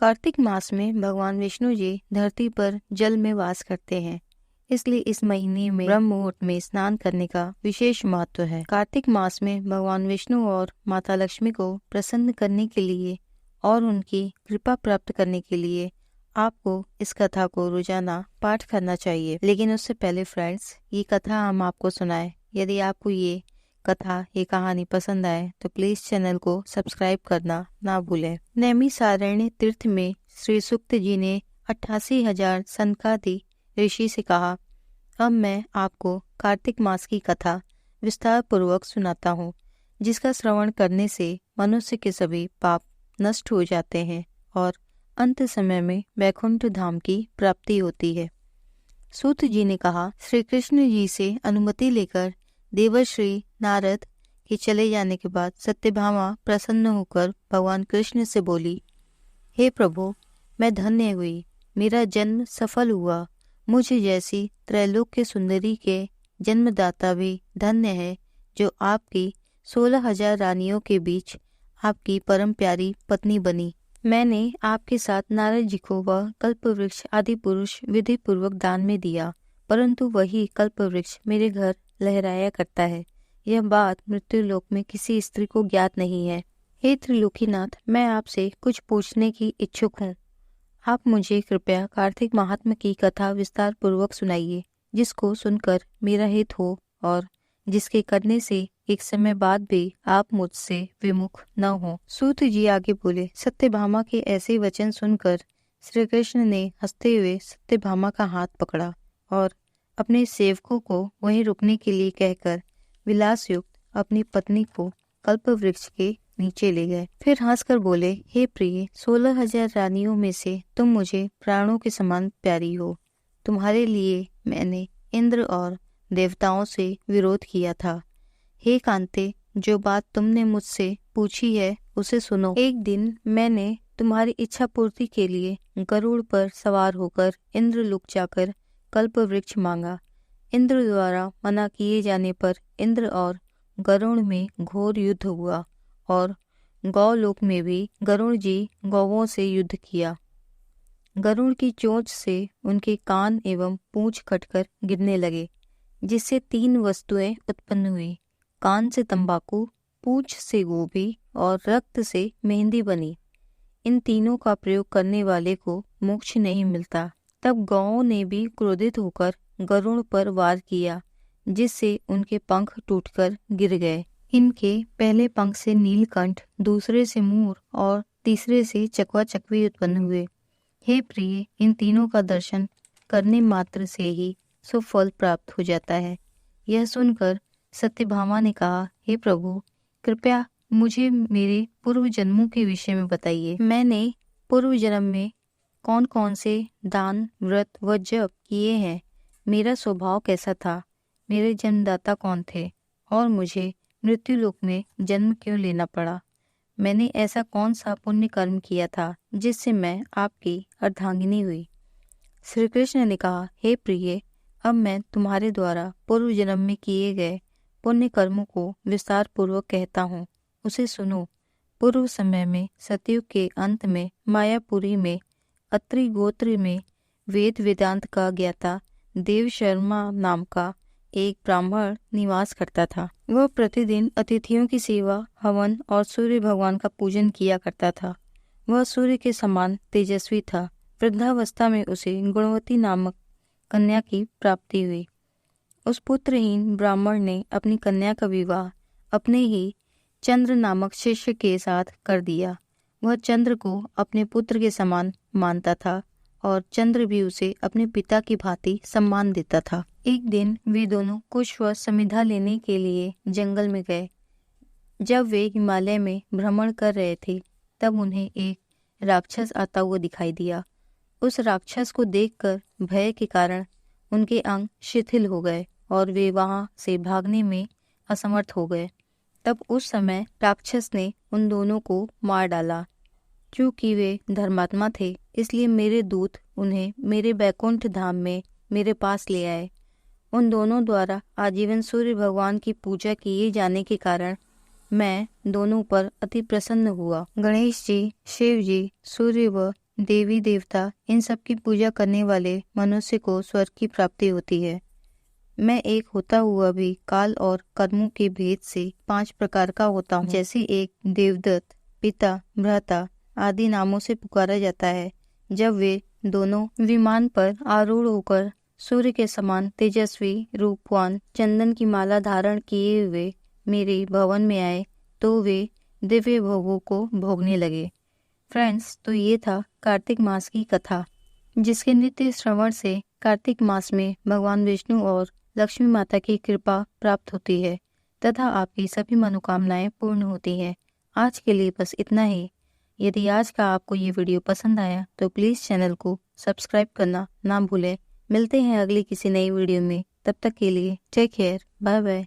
कार्तिक मास में भगवान विष्णु जी धरती पर जल में वास करते हैं, इसलिए इस महीने में ब्रह्म मुहूर्त में स्नान करने का विशेष महत्व है। कार्तिक मास में भगवान विष्णु और माता लक्ष्मी को प्रसन्न करने के लिए और उनकी कृपा प्राप्त करने के लिए आपको इस कथा को रोजाना पाठ करना चाहिए। लेकिन उससे पहले फ्रेंड्स, ये कथा हम आपको सुनाए। यदि आपको ये कथा, ये कहानी पसंद आए तो प्लीज चैनल को सब्सक्राइब करना ना भूलें। नैमिषारण्य तीर्थ में श्री सुक्त जी ने 88,000 सनकादि ऋषि से कहा, अब मैं आपको कार्तिक मास की कथा विस्तार पूर्वक सुनाता हूँ, जिसका श्रवण करने से मनुष्य के सभी पाप नष्ट हो जाते हैं और अंत समय में वैकुंठ धाम की प्राप्ति होती है। सूत जी ने कहा, श्री कृष्ण जी से अनुमति लेकर देवर्षि नारद के चले जाने के बाद सत्यभामा प्रसन्न होकर भगवान कृष्ण से बोली, हे प्रभु, मैं धन्य हुई, मेरा जन्म सफल हुआ। मुझ जैसी त्रैलोक्य सुंदरी के जन्मदाता भी धन्य है, जो आपकी 16,000 रानियों के बीच आपकी परम प्यारी पत्नी बनी। मैंने आपके साथ नारद जी को वह कल्प वृक्ष आदि पुरुष विधि पूर्वक दान में दिया, परंतु वही कल्प वृक्ष मेरे घर लहराया करता है। यह बात मृत्यु लोक में किसी स्त्री को ज्ञात नहीं है। हे त्रिलोकीनाथ, मैं आपसे कुछ पूछने की इच्छुक हूँ। आप मुझे कृपया कार्तिक महात्म्य की कथा विस्तार पूर्वक सुनाइए, जिसको सुनकर मेरा हित हो और जिसके करने से एक समय बाद भी आप मुझसे विमुख न हो। सूत जी आगे बोले, सत्यभामा के ऐसे वचन सुनकर श्री कृष्ण ने हंसते हुए सत्यभामा का हाथ पकड़ा और अपने सेवकों को वहीं रुकने के लिए कहकर विलास युक्त अपनी पत्नी को कल्प वृक्ष के नीचे ले गए। फिर हंसकर बोले, हे प्रिय, 16,000 रानियों में से तुम मुझे प्राणों के समान प्यारी हो। तुम्हारे लिए मैंने इंद्र और देवताओं से विरोध किया था। हे कांते, जो बात तुमने मुझसे पूछी है उसे सुनो। एक दिन मैंने तुम्हारी इच्छा पूर्ति के लिए गरुड़ पर सवार होकर इंद्रलोक जाकर कल्प वृक्ष मांगा। इंद्र द्वारा मना किए जाने पर इंद्र और गरुड़ में घोर युद्ध हुआ और गौलोक में भी गरुड़ जी गौवों से युद्ध किया। गरुड़ की चोंच से उनके कान एवं पूंछ कटकर गिरने लगे, जिससे 3 वस्तुएं उत्पन्न हुई। कान से तंबाकू, पूंछ से गोभी और रक्त से मेहंदी बनी। इन तीनों का प्रयोग करने वाले को मोक्ष नहीं मिलता। तब गौओं ने भी क्रोधित होकर गरुड़ पर वार किया, जिससे उनके पंख टूटकर गिर गए। इनके पहले पंख से नीलकंठ, दूसरे से मूर और तीसरे से चकवा चकवी उत्पन्न हुए। हे प्रिय, इन तीनों का दर्शन करने मात्र से ही सुफल प्राप्त हो जाता है। यह सुनकर सत्यभामा ने कहा, हे प्रभु, कृपया मुझे मेरे पूर्व जन्मों के विषय में बताइए। मैंने पूर्व जन्म में कौन कौन से दान, व्रत व जप किए हैं, मेरा स्वभाव कैसा था, मेरे जन्मदाता कौन थे और मुझे मृत्यु लोक में जन्म क्यों लेना पड़ा। मैंने ऐसा कौन सा पुण्य कर्म किया था जिससे मैं आपकी अर्धांगिनी हुई। श्री कृष्ण ने कहा, हे प्रिय, अब मैं तुम्हारे द्वारा पूर्व जन्म में किए गए पुण्य कर्मों को विस्तार पूर्वक कहता हूँ, उसे सुनो। पूर्व समय में सतयुग के अंत में मायापुरी में अत्रि गोत्र में वेद वेदांत का ज्ञाता देव शर्मा नाम का एक ब्राह्मण निवास करता था। वह प्रतिदिन अतिथियों की सेवा, हवन और सूर्य भगवान का पूजन किया करता था। वह सूर्य के समान तेजस्वी था। वृद्धावस्था में उसे गुणवती नामक कन्या की प्राप्ति हुई। उस पुत्रहीन ब्राह्मण ने अपनी कन्या का विवाह अपने ही चंद्र नामक शिष्य के साथ कर दिया। वह चंद्र को अपने पुत्र के समान मानता था और चंद्र भी उसे अपने पिता की भांति सम्मान देता था। एक दिन वे दोनों कुश व समिधा लेने के लिए जंगल में गए। जब वे हिमालय में भ्रमण कर रहे थे, तब उन्हें एक राक्षस आता हुआ दिखाई दिया। उस राक्षस को देखकर भय के कारण उनके अंग शिथिल हो गए और वे वहां से भागने में असमर्थ हो गए। तब उस समय राक्षस ने उन दोनों को मार डाला। क्योंकि वे धर्मात्मा थे, इसलिए मेरे दूत उन्हें मेरे बैकुंठ धाम में मेरे पास ले आए। उन दोनों द्वारा आजीवन सूर्य भगवान की पूजा किए जाने के कारण मैं दोनों पर अति प्रसन्न हुआ। गणेश जी, शिव जी, सूर्य व देवी देवता इन सब की पूजा करने वाले मनुष्य को स्वर्ग की प्राप्ति होती है। मैं एक होता हुआ भी काल और कर्मों के भेद से 5 प्रकार का होता हूँ। जैसे एक देवदत्त, पिता, भ्राता आदि नामों से पुकारा जाता है। जब वे दोनों विमान पर आरूढ़ होकर सूर्य के समान तेजस्वी रूपवान चंदन की माला धारण किए हुए मेरे भवन में आए तो वे दिव्य भोगों को भोगने लगे। फ्रेंड्स, तो ये था कार्तिक मास की कथा, जिसके नित्य श्रवण से कार्तिक मास में भगवान विष्णु और लक्ष्मी माता की कृपा प्राप्त होती है तथा आपकी सभी मनोकामनाएं पूर्ण होती है। आज के लिए बस इतना ही। यदि आज का आपको ये वीडियो पसंद आया तो प्लीज़ चैनल को सब्सक्राइब करना ना भूलें। मिलते हैं अगली किसी नई वीडियो में। तब तक के लिए टेक केयर, बाय बाय।